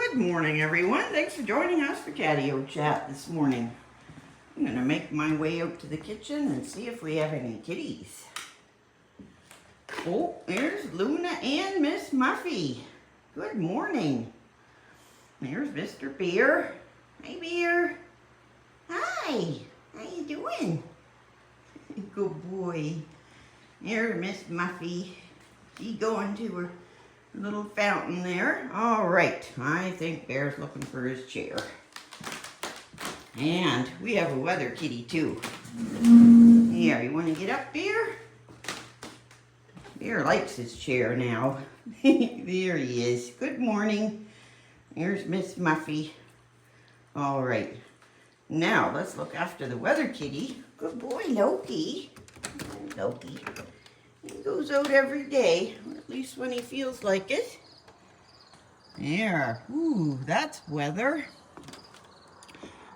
Good morning, everyone. Thanks for joining us for Catio Chat this morning. I'm going to make my way out to the kitchen and see if we have any kitties. Oh, there's Luna and Miss Muffy. Good morning. There's Mr. Bear. Hi, Bear. Hi. How you doing? Good boy. There's Miss Muffy. She going to her little fountain there. All right. I think Bear's looking for his chair. And we have a weather kitty too. Here, you want to get up, Bear? Bear likes his chair now. There he is. Good morning. Here's Miss Muffy. All right. Now, let's look after the weather kitty. Good boy, Loki. Loki. He goes out every day, or at least when he feels like it. There. Ooh, that's weather.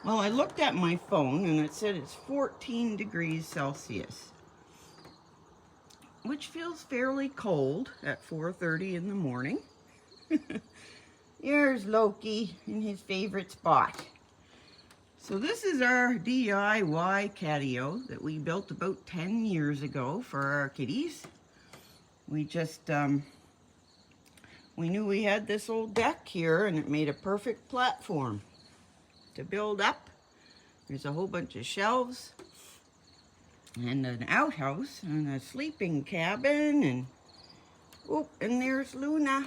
Well, I looked at my phone and it said it's 14 degrees Celsius, which feels fairly cold at 4:30 in the morning. Here's Loki in his favorite spot. So this is our DIY catio that we built about 10 years ago for our kitties. We just, we knew we had this old deck here and it made a perfect platform to build up. There's a whole bunch of shelves and an outhouse and a sleeping cabin and, oh, and there's Luna.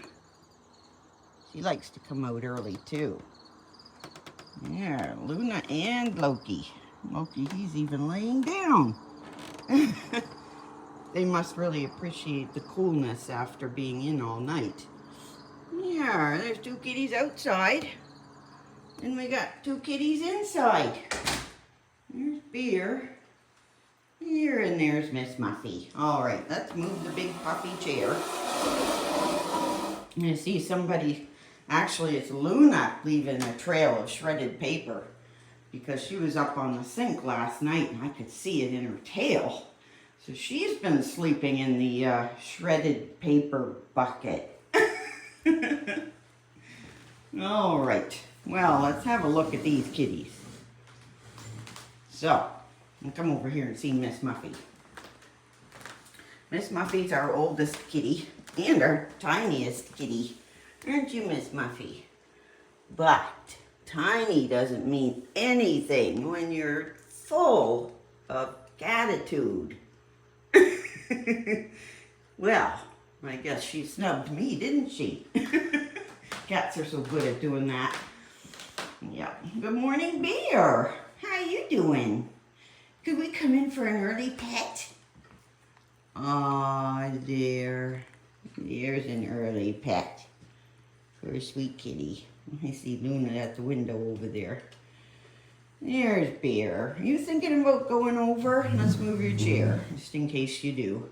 She likes to come out early too. Yeah, Luna and Loki. Loki, he's even laying down. They must really appreciate the coolness after being in all night. Yeah, there's two kitties outside. And we got two kitties inside. There's Bear. Here, and there's Miss Muffy. All right, let's move the big puffy chair. I see somebody. Actually, it's Luna leaving a trail of shredded paper because she was up on the sink last night and I could see it in her tail. So she's been sleeping in the shredded paper bucket. All right. Well, let's have a look at these kitties. So, I'll come over here and see Miss Muffy. Miss Muffy's our oldest kitty and our tiniest kitty. Aren't you, Miss Muffy? But tiny doesn't mean anything when you're full of gratitude. Well, I guess she snubbed me, didn't she? Cats are so good at doing that. Yeah. Good morning, Bear. How you doing? Could we come in for an early pet? Aw, there. There's an early pet. For a sweet kitty. I see Luna at the window over there. There's Bear. Are you thinking about going over? Let's move your chair, just in case you do.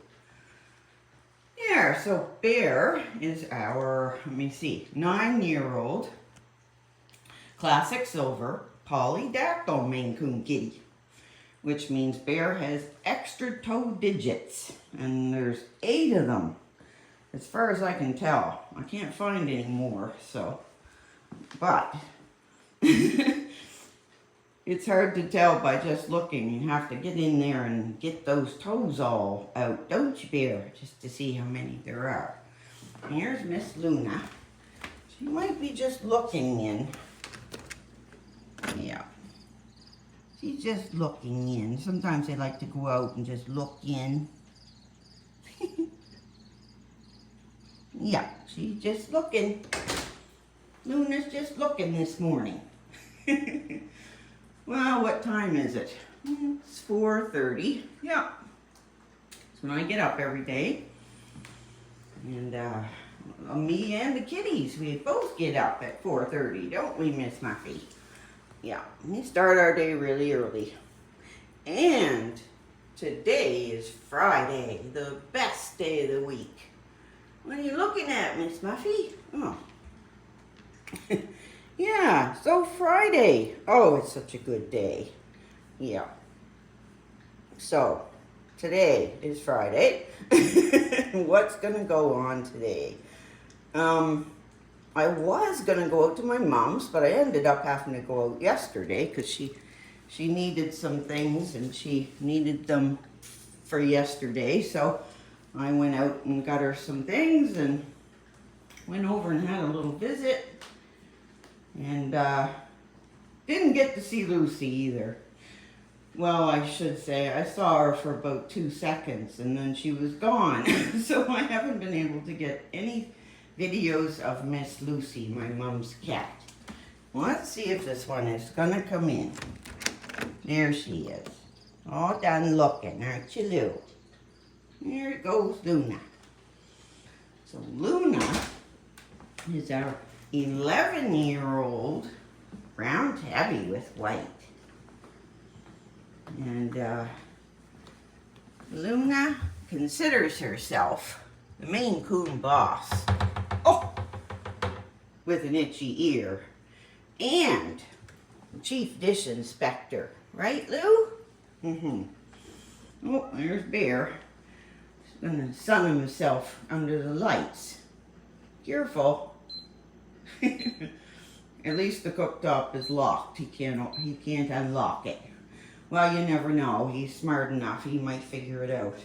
There, so Bear is our, let me see, 9-year-old classic silver polydactyl mainecoon kitty, which means Bear has extra toe digits, and there's 8 of them. As far as I can tell. I can't find any more, so. But, it's hard to tell by just looking. You have to get in there and get those toes all out, don't you, Bear? Just to see how many there are. Here's Miss Luna. She might be just looking in. Yeah. She's just looking in. Sometimes they like to go out and just look in. Yeah, she's just looking. Luna's just looking this morning. Well, what time is it? It's 4:30. Yeah. It's when I get up every day. And me and the kitties, we both get up at 4:30, don't we, Miss Muffy? Yeah, we start our day really early. And today is Friday, the best day of the week. What are you looking at, Miss Muffy? Oh. Yeah, so Friday. Oh, it's such a good day. Yeah. So, today is Friday. What's going to go on today? I was gonna go out to my mom's, but I ended up having to go out yesterday because she needed some things and she needed them for yesterday. So I went out and got her some things and went over and had a little visit. And didn't get to see Lucy either. Well, I should say, I saw her for about 2 seconds and then she was gone. So I haven't been able to get any videos of Miss Lucy, my mom's cat. Let's see if this one is gonna come in. There she is. All done looking, aren't you, Lou? Here goes Luna. So Luna is our 11-year-old brown tabby with white. And Luna considers herself the Maine Coon boss. Oh! With an itchy ear. And Chief Dish Inspector. Right, Lou? Mm-hmm. Oh, there's Bear. He's gonna sun himself under the lights. Careful. At least the cooktop is locked. He can't unlock it. Well, you never know. He's smart enough. He might figure it out.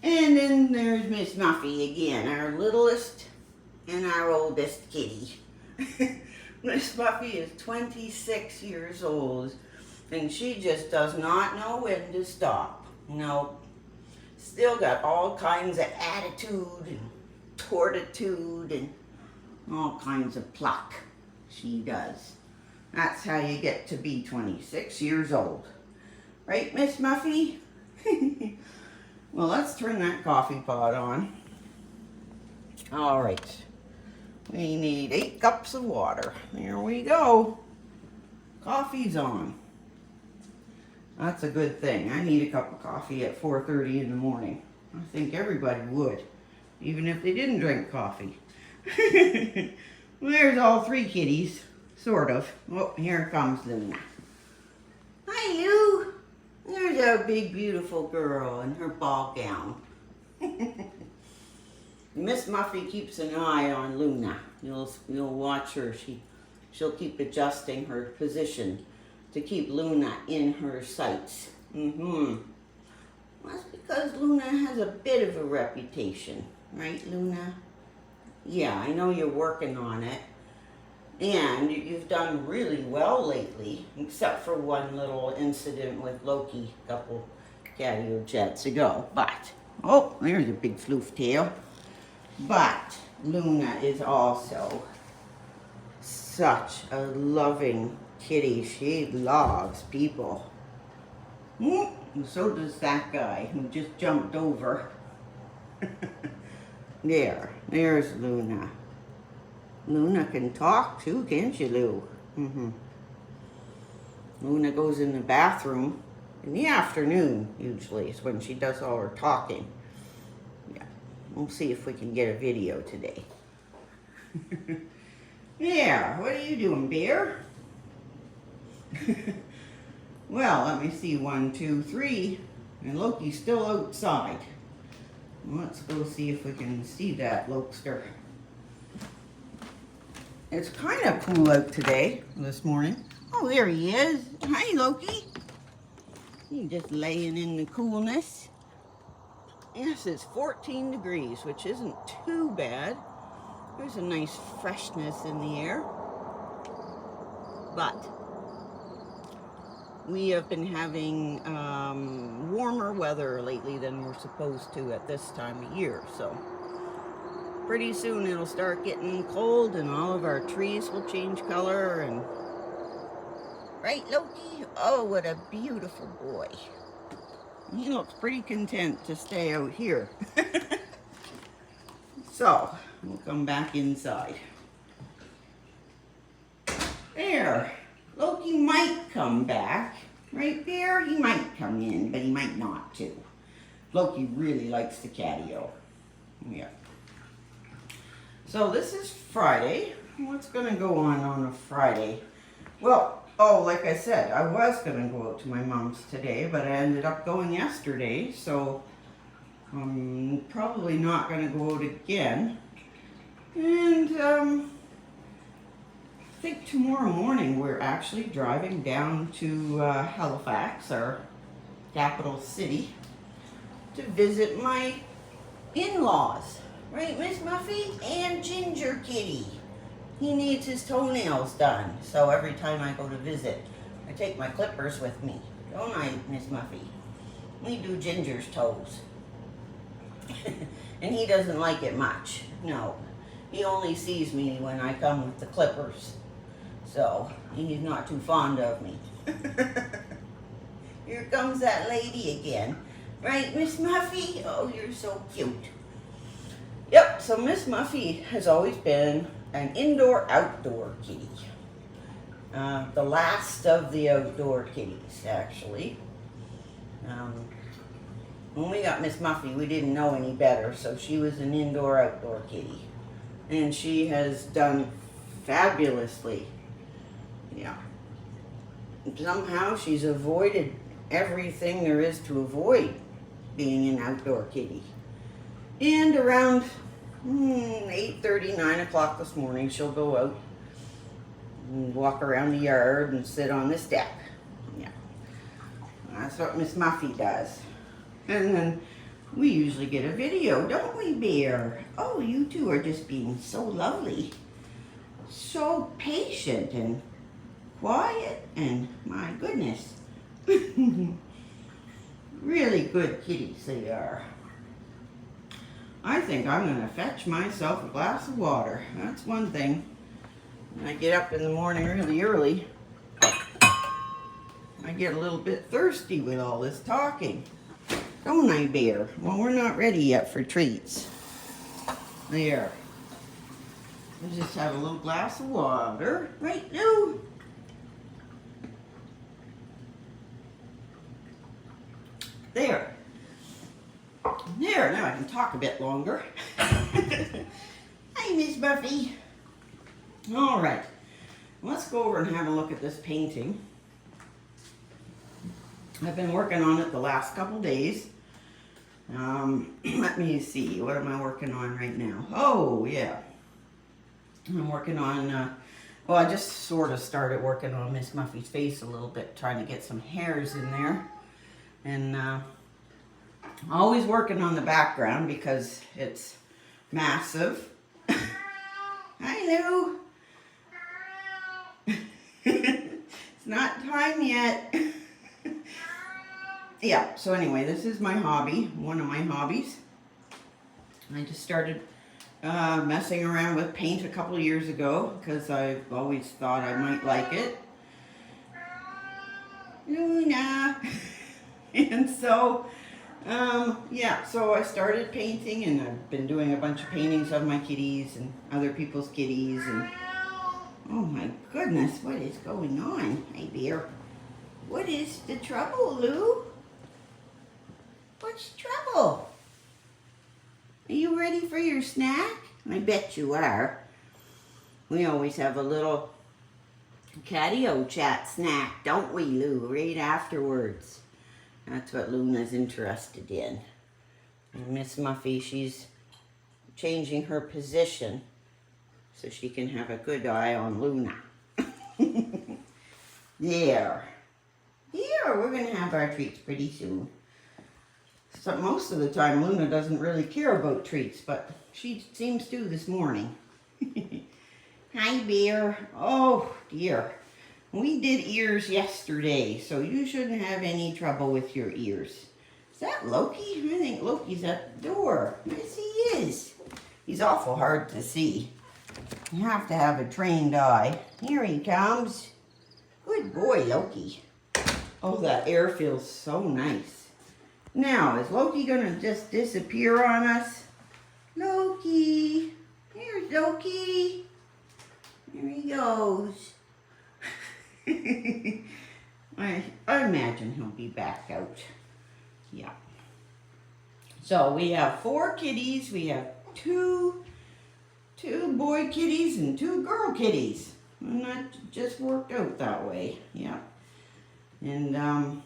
And then there's Miss Muffy again, our littlest and our oldest kitty. Miss Muffy is 26 years old, and she just does not know when to stop. No, still got all kinds of attitude and tortitude and all kinds of pluck. She does. That's how you get to be 26 years old. Right, Miss Muffy? Well, let's turn that coffee pot on. All right. We need 8 cups of water. There we go. Coffee's on. That's a good thing. I need a cup of coffee at 4:30 in the morning. I think everybody would, even if they didn't drink coffee. Well, there's all 3 kitties, sort of. Oh, here comes Luna. Hi, Lou. There's our big, beautiful girl in her ball gown. Miss Muffy keeps an eye on Luna. You'll watch her. She'll keep adjusting her position to keep Luna in her sights. That's because Luna has a bit of a reputation, right, Luna? Yeah, I know you're working on it. And you've done really well lately, except for one little incident with Loki a couple catio chats ago. But, oh, there's a big floof tail. But Luna is also such a loving kitty. She loves people. And so does that guy who just jumped over. There's Luna. Luna can talk too, can't you, Lou? Luna goes in the bathroom in the afternoon, usually, is when she does all her talking. Yeah, we'll see if we can get a video today. Yeah, what are you doing, Bear? Well, let me see, 1, 2, 3, and Loki's still outside. Let's go see if we can see that Lokester. It's kind of cool out today, this morning. Oh, there he is. Hi, Loki. He's just laying in the coolness. Yes, it's 14 degrees, which isn't too bad. There's a nice freshness in the air. But we have been having warmer weather lately than we're supposed to at this time of year, so pretty soon it'll start getting cold and all of our trees will change color. And right, Loki? Oh, what a beautiful boy. He looks pretty content to stay out here. So we'll come back inside. There. Loki might come back. Right, Bear? He might come in, but he might not too. Loki really likes the catio. Yeah. So this is Friday. What's going to go on a Friday? Well, oh, like I said, I was going to go out to my mom's today, but I ended up going yesterday, so I'm probably not going to go out again. And I think tomorrow morning we're actually driving down to Halifax, our capital city, to visit my in-laws. Right, Miss Muffy? And Ginger Kitty. He needs his toenails done, so every time I go to visit, I take my clippers with me. Don't I, Miss Muffy? We do Ginger's toes. And he doesn't like it much. No. He only sees me when I come with the clippers. So, he's not too fond of me. Here comes that lady again. Right, Miss Muffy? Oh, you're so cute. Yep, so Miss Muffy has always been an indoor-outdoor kitty. The last of the outdoor kitties, actually. When we got Miss Muffy, we didn't know any better, so she was an indoor-outdoor kitty. And she has done fabulously. Yeah. Somehow she's avoided everything there is to avoid being an outdoor kitty. And around 8:30, 9 o'clock this morning, she'll go out and walk around the yard and sit on the step. Yeah. That's what Miss Muffy does. And then we usually get a video, don't we, Bear? Oh, you two are just being so lovely. So patient and quiet, and my goodness. Really good kitties they are. I think I'm going to fetch myself a glass of water. That's one thing. When I get up in the morning really early, I get a little bit thirsty with all this talking. Don't I, Bear? Well, we're not ready yet for treats. There. We'll just have a little glass of water. Right now. There. There, now I can talk a bit longer. Hi, Miss Muffy. All right, let's go over and have a look at this painting. I've been working on it the last couple days. Let me see, what am I working on right now? Oh, yeah. I'm working on, well, I just sort of started working on Miss Muffy's face a little bit, trying to get some hairs in there. And always working on the background because it's massive. Hi, Lou. It's not time yet. Yeah, so anyway, this is my hobby, one of my hobbies. I just started messing around with paint a couple of years ago because I've always thought I might like it. Luna. And so, yeah, so I started painting, and I've been doing a bunch of paintings of my kitties and other people's kitties, and oh my goodness, what is going on? Hey, Bear. What is the trouble, Lou? What's the trouble? Are you ready for your snack? I bet you are. We always have a little catio chat snack, don't we, Lou? Right afterwards. That's what Luna's interested in. And Miss Muffy, she's changing her position so she can have a good eye on Luna. There. There, we're going to have our treats pretty soon. So most of the time, Luna doesn't really care about treats, but she seems to this morning. Hi, Bear. Oh, dear. We did ears yesterday, so you shouldn't have any trouble with your ears. Is that Loki? I think Loki's at the door. Yes, he is. He's awful hard to see. You have to have a trained eye. Here he comes. Good boy, Loki. Oh, that air feels so nice. Now, is Loki gonna just disappear on us? Loki. Here's Loki. There he goes. I imagine he'll be back out. Yeah. So we have 4 kitties. We have two boy kitties and 2 girl kitties. And that just worked out that way. Yeah. And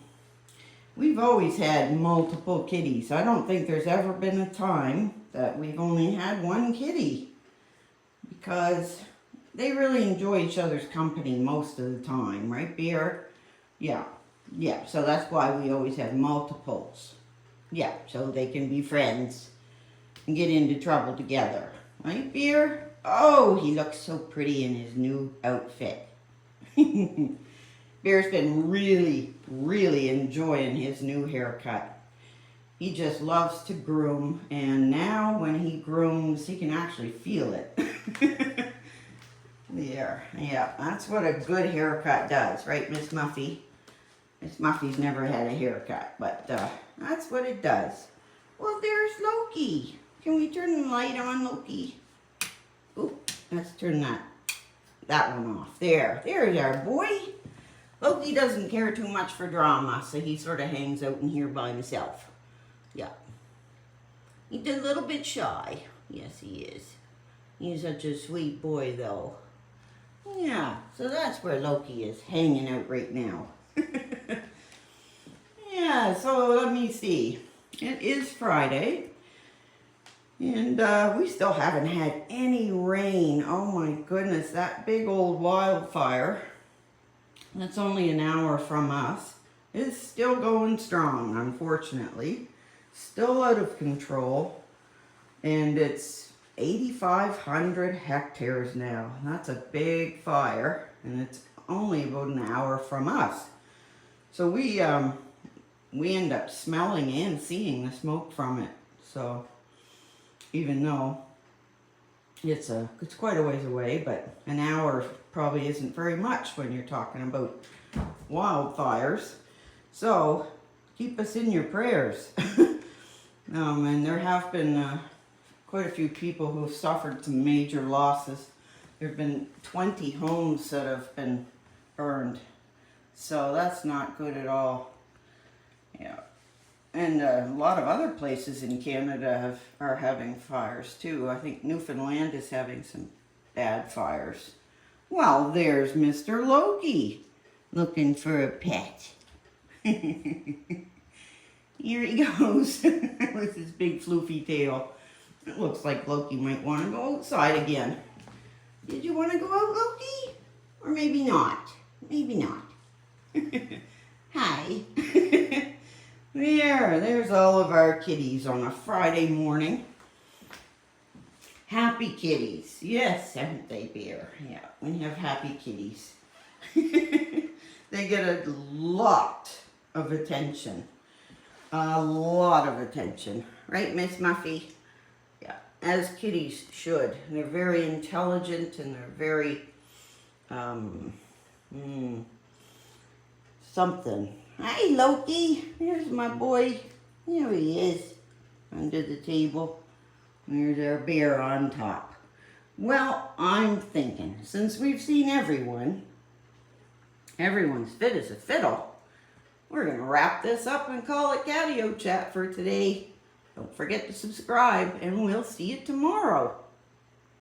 we've always had multiple kitties. I don't think there's ever been a time that we've only had one kitty. because they really enjoy each other's company most of the time, right, Beer? Yeah, yeah, so that's why we always have multiples. Yeah, so they can be friends and get into trouble together, right, Beer? Oh, he looks so pretty in his new outfit. Bear's been really, really enjoying his new haircut. He just loves to groom, and now when he grooms, he can actually feel it. There, yeah, that's what a good haircut does, right, Miss Muffy? Miss Muffy's never had a haircut, but that's what it does. Well, there's Loki. Can we turn the light on, Loki? Ooh, let's turn that one off. There's our boy. Loki doesn't care too much for drama, so he sort of hangs out in here by himself. Yeah. He's a little bit shy. Yes, he is. He's such a sweet boy, though. Yeah, so that's where Loki is hanging out right now. Yeah, so let me see. It is Friday. And we still haven't had any rain. Oh my goodness, that big old wildfire that's only an hour from us is still going strong, unfortunately. Still out of control. And it's 8,500 hectares now. That's a big fire, and it's only about an hour from us. So we end up smelling and seeing the smoke from it. So even though it's quite a ways away, but an hour probably isn't very much when you're talking about wildfires. So keep us in your prayers. And there have been quite a few people who have suffered some major losses. There have been 20 homes that have been burned. So that's not good at all. Yeah. And a lot of other places in Canada are having fires too. I think Newfoundland is having some bad fires. Well, there's Mr. Loki looking for a pet. Here he goes with his big floofy tail. It looks like Loki might want to go outside again. Did you want to go out, Loki? Or maybe not. Maybe not. Hi. There's all of our kitties on a Friday morning. Happy kitties. Yes, haven't they, Bear? Yeah, we have happy kitties. They get a lot of attention. A lot of attention. Right, Miss Muffy? Yeah, as kitties should. They're very intelligent and they're very, something. Hi, Loki. There's my boy. There he is, under the table. There's our bear on top. Well, I'm thinking, since we've seen everyone's fit as a fiddle, we're going to wrap this up and call it Catio Chat for today. Don't forget to subscribe, and we'll see you tomorrow.